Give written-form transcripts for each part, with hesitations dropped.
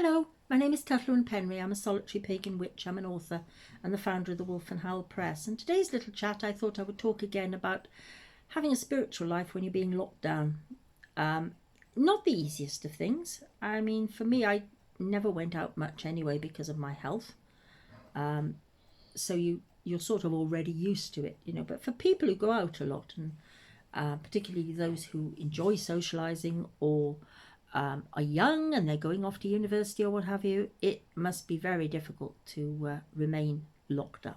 Hello, my name is Tylluan. I'm a solitary pagan witch. I'm an author and the founder of the Wolf and Howl Press. And today's little chat, I thought I would talk again about having a spiritual life when you're being locked down. Not the easiest of things. I mean, for me, I never went out much anyway because of my health. So you're sort of already used to it, you know. But for people who go out a lot, and particularly those who enjoy socializing or are young and they're going off to university or what have you, it must be very difficult to remain locked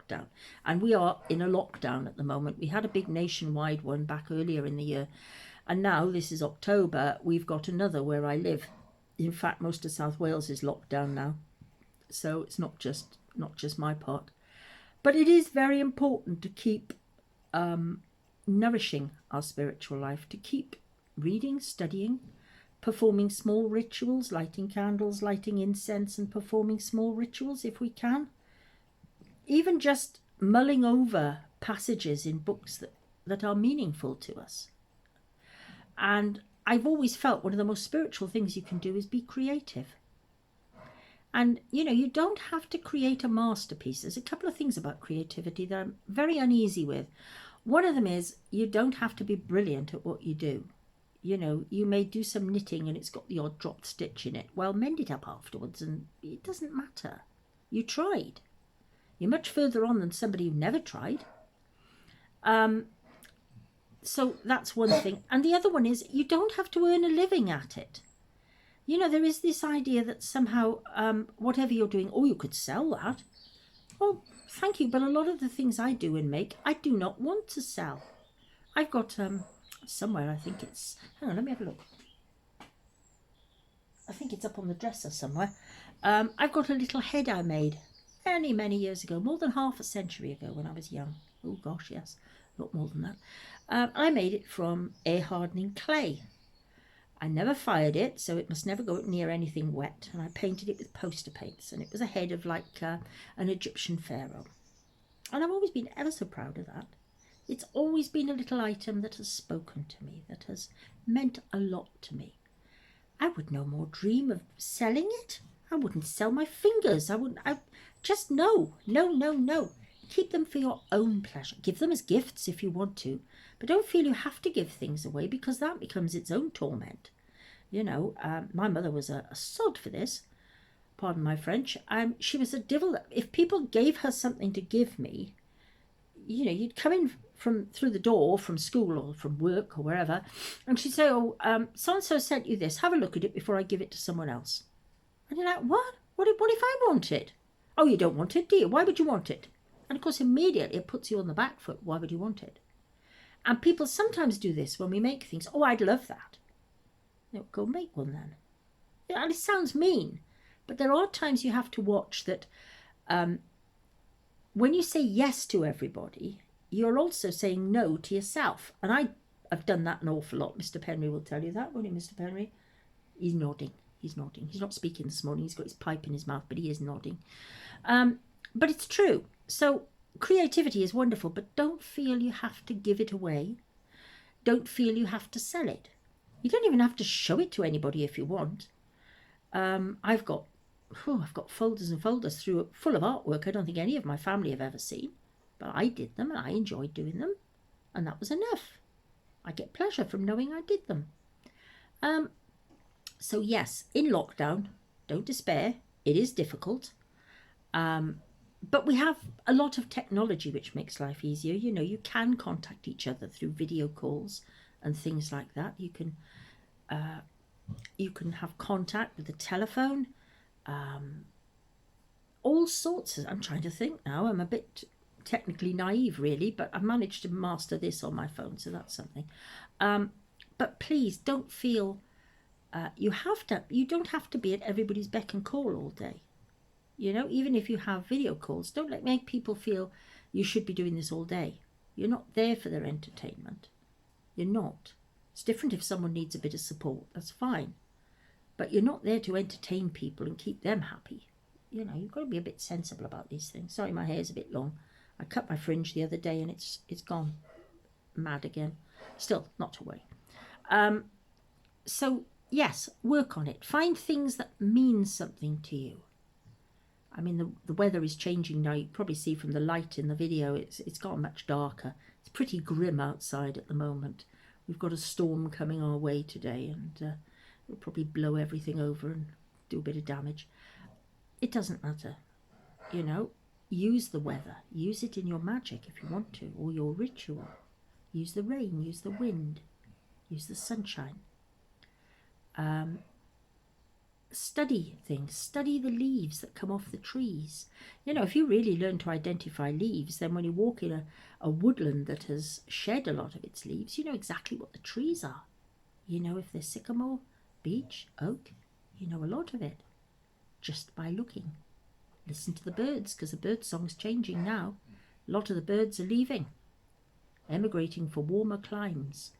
down. And we are in a lockdown at the moment. We had a big nationwide one back earlier in the year, and now this is October, we've got another where I live. In fact, most of South Wales is locked down now, so it's not just my part. But it is very important to keep nourishing our spiritual life, to keep reading, studying, performing small rituals, lighting candles, lighting incense, and performing small rituals if we can. Even just mulling over passages in books that are meaningful to us. And I've always felt one of the most spiritual things you can do is be creative. And, you know, you don't have to create a masterpiece. There's a couple of things about creativity that I'm very uneasy with. One of them is you don't have to be brilliant at what you do. You know, you may do some knitting and it's got the odd dropped stitch in it. Well, mend it up afterwards and it doesn't matter. You tried. You're much further on than somebody who never tried. So that's one thing. And the other one is you don't have to earn a living at it. You know, there is this idea that somehow whatever you're doing, you could sell that. Oh, thank you. But a lot of the things I do and make, I do not want to sell. I've got somewhere, I think it's, hang on, let me have a look. I think it's up on the dresser somewhere. I've got a little head I made many years ago, more than half a century ago when I was young. Oh gosh, yes, a lot more than that. I made it from air hardening clay. I never fired it, so it must never go near anything wet, and I painted it with poster paints, and it was a head of like an Egyptian pharaoh. And I've always been ever so proud of that. It's always been a little item that has spoken to me, that has meant a lot to me. I would no more dream of selling it. I wouldn't sell my fingers. No. Keep them for your own pleasure. Give them as gifts if you want to, but don't feel you have to give things away because that becomes its own torment. You know, my mother was a sod for this. Pardon my French. She was a devil. If people gave her something to give me, you know, you'd come in through the door from school or from work or wherever, and she'd say, so-and-so sent you this, have a look at it before I give it to someone else. And you're like, what if I want it? Oh, you don't want it, do you? Why would you want it? And of course immediately it puts you on the back foot. Why would you want it? And people sometimes do this when we make things. Oh, I'd love that. You know, go make one then. Yeah, and it sounds mean, but there are times you have to watch that when you say yes to everybody, you're also saying no to yourself. And I've done that an awful lot. Mr. Penry will tell you that, won't he, Mr. Penry? He's nodding. He's not speaking this morning. He's got his pipe in his mouth, but he is nodding. But it's true. So creativity is wonderful, but don't feel you have to give it away. Don't feel you have to sell it. You don't even have to show it to anybody if you want. I've got folders and folders full of artwork I don't think any of my family have ever seen. But I did them and I enjoyed doing them. And that was enough. I get pleasure from knowing I did them. So yes, in lockdown, don't despair. It is difficult. But we have a lot of technology which makes life easier. You know, you can contact each other through video calls and things like that. You can have contact with the telephone. All sorts of, I'm trying to think now. I'm a bit technically naive really, but I've managed to master this on my phone, so that's something. But please don't feel you don't have to be at everybody's beck and call all day. You know, even if you have video calls, don't make people feel you should be doing this all day. You're not there for their entertainment. You're not. It's different if someone needs a bit of support, that's fine. But you're not there to entertain people and keep them happy. You know, you've got to be a bit sensible about these things. Sorry, my hair's a bit long. I cut my fringe the other day and it's gone mad again. Still, not to worry. So yes, work on it. Find things that mean something to you. I mean, the weather is changing now. You can probably see from the light in the video, it's gotten much darker. It's pretty grim outside at the moment. We've got a storm coming our way today, and it'll probably blow everything over and do a bit of damage. It doesn't matter, you know. Use the weather. Use it in your magic if you want to, or your ritual. Use the rain, use the wind, use the sunshine. Study things. Study the leaves that come off the trees. You know, if you really learn to identify leaves, then when you walk in a woodland that has shed a lot of its leaves, you know exactly what the trees are. You know if they're sycamore, beech, oak. You know a lot of it just by looking. Listen to the birds, because the bird song's changing now. A lot of the birds are leaving, emigrating for warmer climes.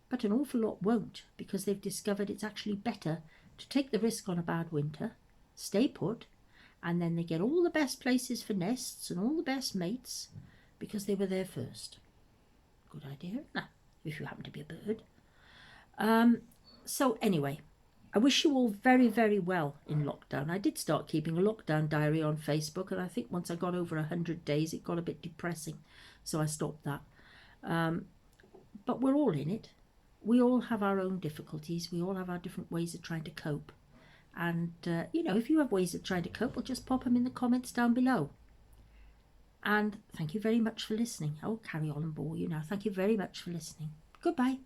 But an awful lot won't, because they've discovered it's actually better to take the risk on a bad winter, stay put, and then they get all the best places for nests and all the best mates because they were there first. Good idea, if you happen to be a bird. So anyway, I wish you all very, very well in lockdown. I did start keeping a lockdown diary on Facebook, and I think once I got over 100 days, it got a bit depressing, so I stopped that. But we're all in it. We all have our own difficulties. We all have our different ways of trying to cope. And, you know, if you have ways of trying to cope, well, just pop them in the comments down below. And thank you very much for listening. I'll carry on and bore you now. Thank you very much for listening. Goodbye.